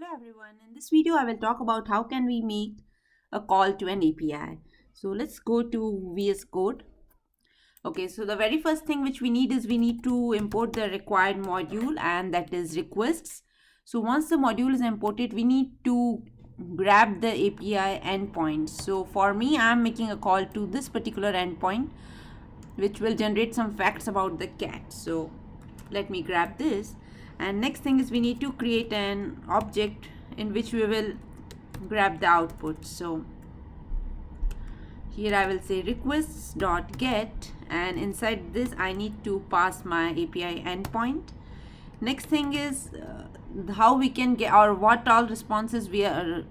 Hello everyone, in this video I will talk about how can we make a call to an API. So let's go to VS Code. Okay, so the very first thing which we need is we need to import the required module, and that is requests. So once the module is imported, we need to grab the API endpoint. So for me, I am making a call to this particular endpoint which will generate some facts about the cat. So let me grab this, and next thing is we need to create an object in which we will grab the output. So here I will say requests.get, and inside this I need to pass my API endpoint. Next thing is how we can get, or what all responses we are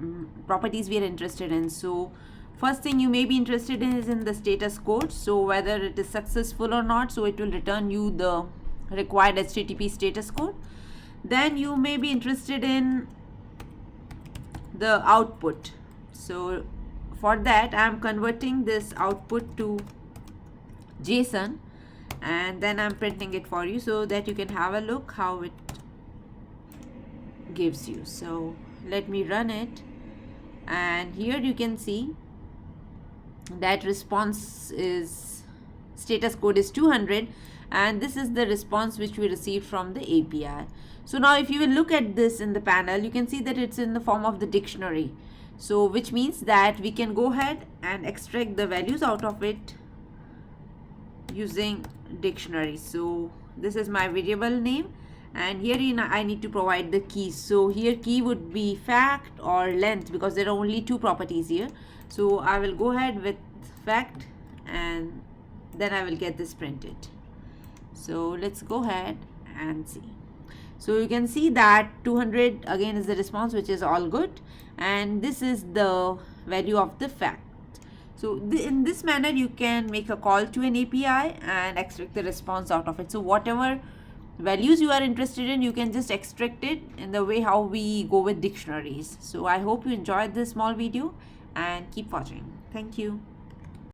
properties we are interested in. So first thing you may be interested in is in the status code, so whether it is successful or not, so it will return you the required HTTP status code. Then you may be interested in the output. So for that I am converting this output to JSON, and then I'm printing it for you so that you can have a look how it gives you. So let me run it, and here you can see that response is status code is 200, and this is the response which we received from the API. So now if you will look at this in the panel, you can see that it's in the form of the dictionary, so which means that we can go ahead and extract the values out of it using dictionary. So this is my variable name, and here I need to provide the keys. So here key would be fact or length, because there are only two properties here. So I will go ahead with fact, and then I will get this printed. So let's go ahead and see. So you can see that 200 again is the response, which is all good, and this is the value of the fact. So in this manner you can make a call to an API and extract the response out of it. So whatever values you are interested in, you can just extract it in the way how we go with dictionaries. So I hope you enjoyed this small video and keep watching. Thank you.